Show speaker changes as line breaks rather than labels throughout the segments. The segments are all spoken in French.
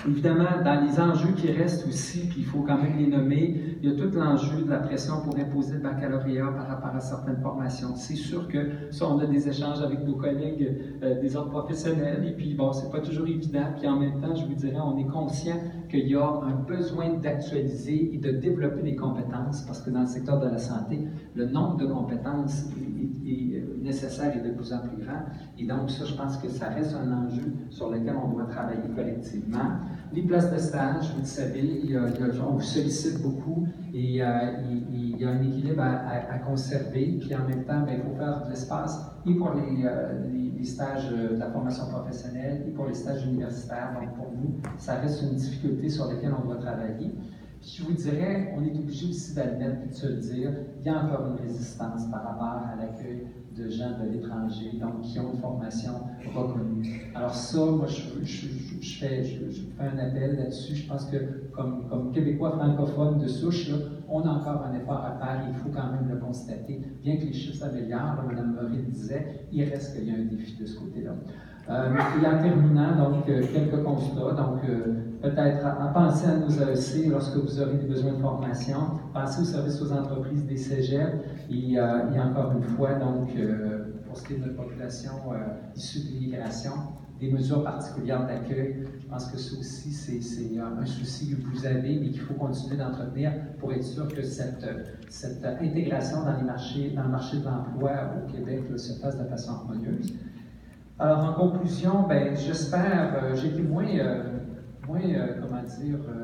Évidemment, dans les enjeux qui restent aussi, puis il faut quand même les nommer, il y a tout l'enjeu de la pression pour imposer le baccalauréat par rapport à certaines formations. C'est sûr que ça, on a des échanges avec nos collègues des ordres professionnels, et puis bon, c'est pas toujours évident, puis en même temps, je vous dirais, on est conscient qu'il y a un besoin d'actualiser et de développer des compétences, parce que dans le secteur de la santé, le nombre de compétences est nécessaire et de plus en plus grand, et donc ça, je pense que ça reste un enjeu sur lequel on doit travailler collectivement. Les places de stage, vous le savez, on vous sollicite beaucoup et il y a un équilibre à conserver. Puis en même temps, il faut faire de l'espace et pour les stages de la formation professionnelle et pour les stages universitaires. Donc pour nous, ça reste une difficulté sur laquelle on doit travailler. Puis je vous dirais, on est obligé aussi d'admettre et de se le dire, il y a encore une résistance par rapport à l'accueil de gens de l'étranger, donc qui ont une formation reconnue. Alors ça, moi, je fais un appel là-dessus. Je pense que comme Québécois francophones de souche, là, on a encore un effort à faire. Il faut quand même le constater. Bien que les chiffres s'améliorent, Mme Maury le disait, il reste qu'il y a un défi de ce côté-là. Et en terminant, donc, quelques constats. Donc, peut-être à penser à nos AEC lorsque vous aurez des besoins de formation, pensez aux services aux entreprises des cégeps et encore une fois, donc, pour ce qui est de notre population issue de l'immigration, des mesures particulières d'accueil. Je pense que ça aussi, c'est un souci que vous avez, mais qu'il faut continuer d'entretenir pour être sûr que cette intégration dans le marché de l'emploi au Québec là, se fasse de façon harmonieuse. Alors, en conclusion, j'espère, j'ai été moins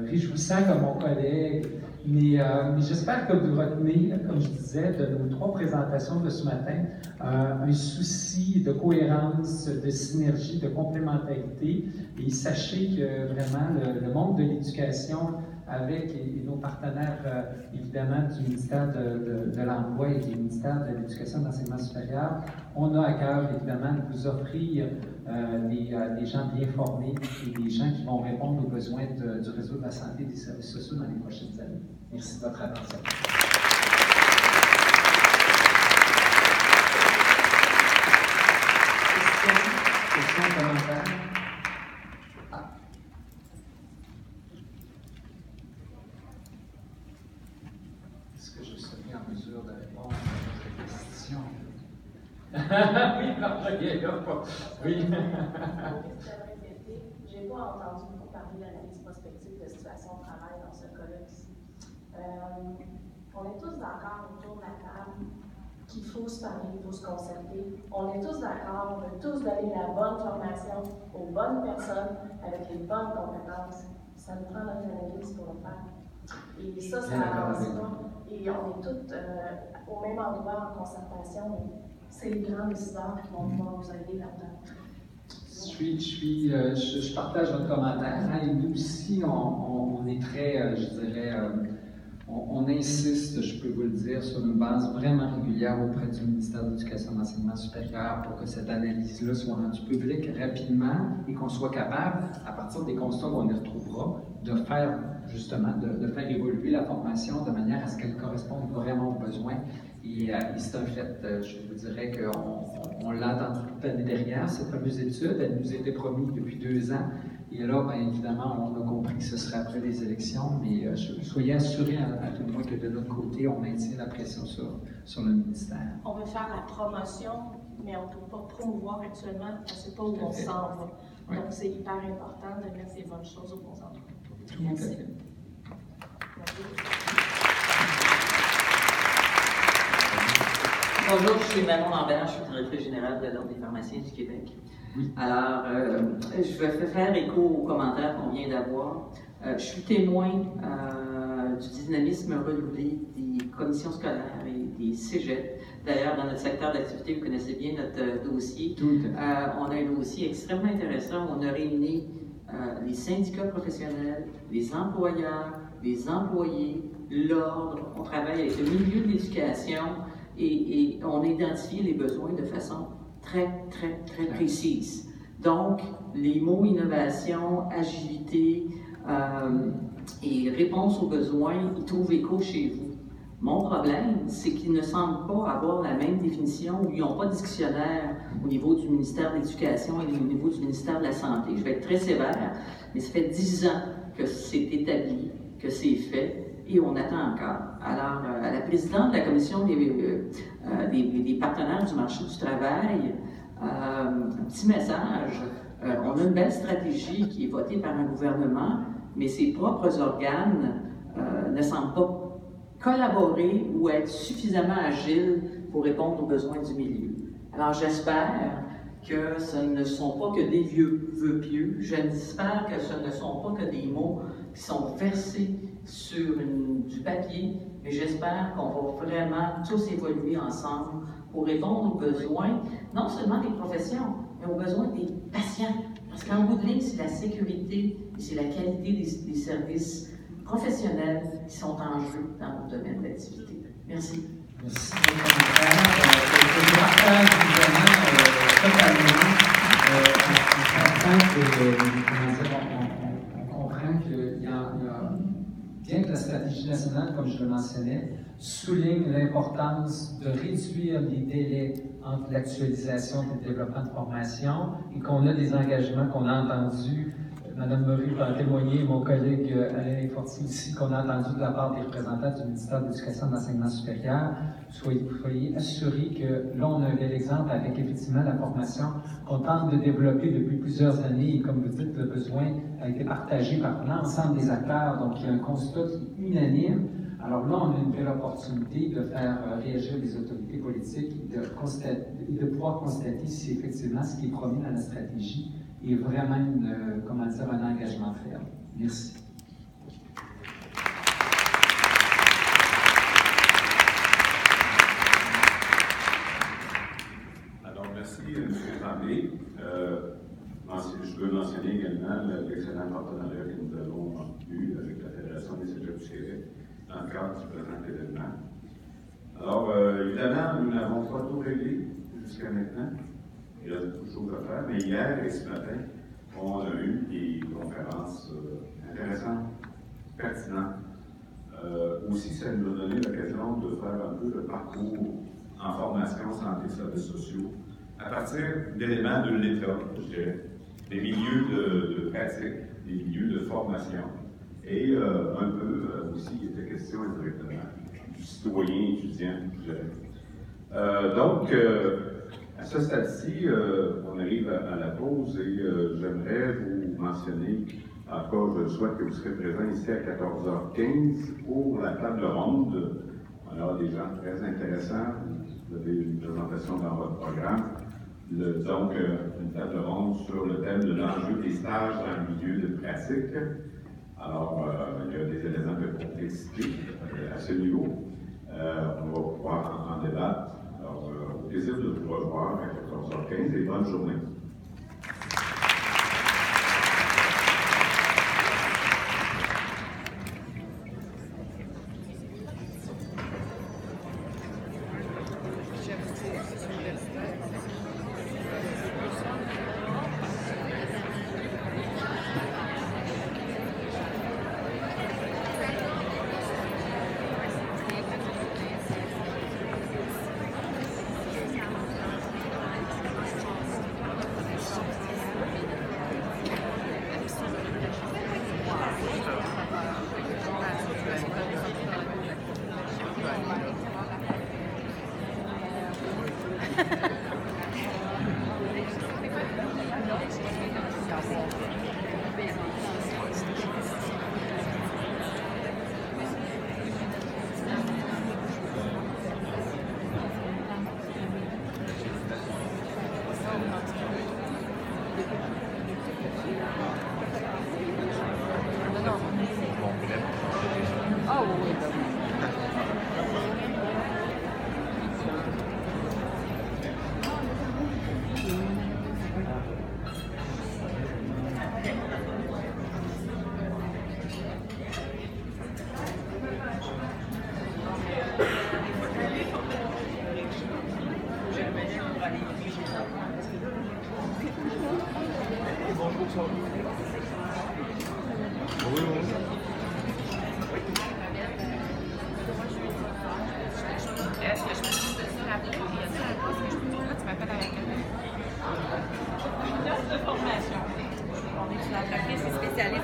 réjouissant que mon collègue, mais j'espère que vous retenez, comme je disais, de nos 3 présentations de ce matin, un souci de cohérence, de synergie, de complémentarité. Et sachez que vraiment, le monde de l'éducation, avec nos partenaires, évidemment, du ministère de l'Emploi et du ministère de l'Éducation et de l'Enseignement supérieur, on a à cœur, évidemment, de vous offrir des gens bien formés et des gens qui vont répondre aux besoins du réseau de la santé et des services sociaux dans les prochaines années. Merci de votre attention. Questions, commentaires? Est-ce que je serai en mesure de répondre à votre question? Oui, parfait. Oui.
Je n'ai pas entendu beaucoup parler d'analyse prospective de situation de travail dans ce cas-là ici. On est tous d'accord autour de la table qu'il faut se parler, il faut se concerter. On est tous d'accord, on veut tous donner la bonne formation aux bonnes personnes avec les bonnes compétences. Ça nous prend notre analyse pour le faire. Et ça avance pas. Et on est tous au même endroit en concertation, mais c'est les grands décideurs qui vont pouvoir nous aider là-dedans.
Je partage votre commentaire. Hein, et nous aussi, on est très, je dirais, on insiste, je peux vous le dire, sur une base vraiment régulière auprès du ministère de l'Éducation et de l'Enseignement supérieur pour que cette analyse-là soit rendue publique rapidement et qu'on soit capable, à partir des constats qu'on y retrouvera, de faire justement, de faire évoluer la formation de manière à ce qu'elle corresponde vraiment aux besoins. Et c'est un fait, je vous dirais qu'on l'a entendu toute l'année dernière, cette fameuse étude, elle nous était promise depuis 2 ans. Et là, bien évidemment, on a compris que ce serait après les élections, mais soyez assurés à tout le moins que de notre côté, on maintient la pression sur le ministère.
On veut faire la promotion, mais on ne peut pas promouvoir actuellement, on ne sait pas où on s'en va. Oui. Donc, c'est hyper important de mettre les bonnes choses aux bons endroits. Merci.
Bonjour, je suis Manon Lambert, je suis directrice générale de l'Ordre des pharmaciens du Québec. Oui. Alors, je vais faire écho aux commentaires qu'on vient d'avoir. Je suis témoin du dynamisme renouvelé des commissions scolaires et des cégeps. D'ailleurs, dans notre secteur d'activité, vous connaissez bien notre dossier. On a un dossier extrêmement intéressant. On a réuni les syndicats professionnels, les employeurs, les employés, l'ordre. On travaille avec le milieu de l'éducation et on a identifié les besoins de façon très précise. Donc, les mots innovation, agilité et réponse aux besoins, ils trouvent écho chez vous. Mon problème, c'est qu'ils ne semblent pas avoir la même définition ou ils n'ont pas de dictionnaire au niveau du ministère de l'Éducation et au niveau du ministère de la Santé. Je vais être très sévère, mais ça fait 10 ans que c'est établi, que c'est fait, et on attend encore. Alors, à la présidente de la Commission des partenaires du marché du travail, un petit message. On a une belle stratégie qui est votée par un gouvernement, mais ses propres organes ne semblent pas collaborer ou être suffisamment agiles pour répondre aux besoins du milieu. Alors j'espère que ce ne sont pas que des vœux pieux, j'espère que ce ne sont pas que des mots qui sont versés sur du papier, mais j'espère qu'on va vraiment tous évoluer ensemble pour répondre aux besoins, non seulement des professions, mais aux besoins des patients. Parce qu'en bout de ligne, c'est la sécurité et c'est la qualité des services professionnels qui sont en jeu dans notre domaine d'activité. Merci.
Merci pour le commentaire. Je partage évidemment on comprend qu'il y a, bien que la stratégie nationale, comme je le mentionnais, souligne l'importance de réduire les délais entre l'actualisation et le développement de formation et qu'on a des engagements qu'on a entendus. Mme Murray va en témoigner, mon collègue Alain Fortier aussi, qu'on a entendu de la part des représentants du ministère de l'Éducation et de l'Enseignement supérieur. Soyez assurés que là, on a un bel exemple avec effectivement la formation qu'on tente de développer depuis plusieurs années. Et comme vous dites, le besoin a été partagé par l'ensemble des acteurs, donc il y a un constat qui est unanime. Alors là, on a une belle opportunité de faire réagir les autorités politiques et de pouvoir constater si effectivement ce qui est promis dans la stratégie est vraiment un engagement ferme. Merci.
Alors, merci, M. Tremblay. Je veux mentionner également l'excellent partenariat que nous avons eu avec la Fédération des Cégeps du Québec dans le cadre du présent événement. Alors, évidemment, nous n'avons pas tout réglé jusqu'à maintenant. Il y a beaucoup de choses à faire, mais hier et ce matin, on a eu des conférences intéressantes, pertinentes. Aussi, ça nous a donné l'occasion de faire un peu le parcours en formation, santé, services sociaux, à partir d'éléments de l'État, je dirais, des milieux de pratique, des milieux de formation, et un peu aussi, il était question indirectement du citoyen étudiant, je dirais. Donc, à ce stade-ci, on arrive à la pause et j'aimerais vous mentionner, en tout cas, je souhaite que vous serez présents ici à 14h15 pour la table ronde. On aura des gens très intéressants. Vous avez une présentation dans votre programme. Donc, une table ronde sur le thème de l'enjeu des stages dans le milieu de pratique. Alors, il y a des éléments de complexité à ce niveau. On va pouvoir en débattre. Alors, au plaisir de vous revoir à 14h15 et bonne journée.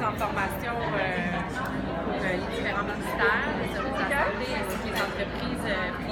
en formation pour les différents ministères, les services de la santé ainsi que les entreprises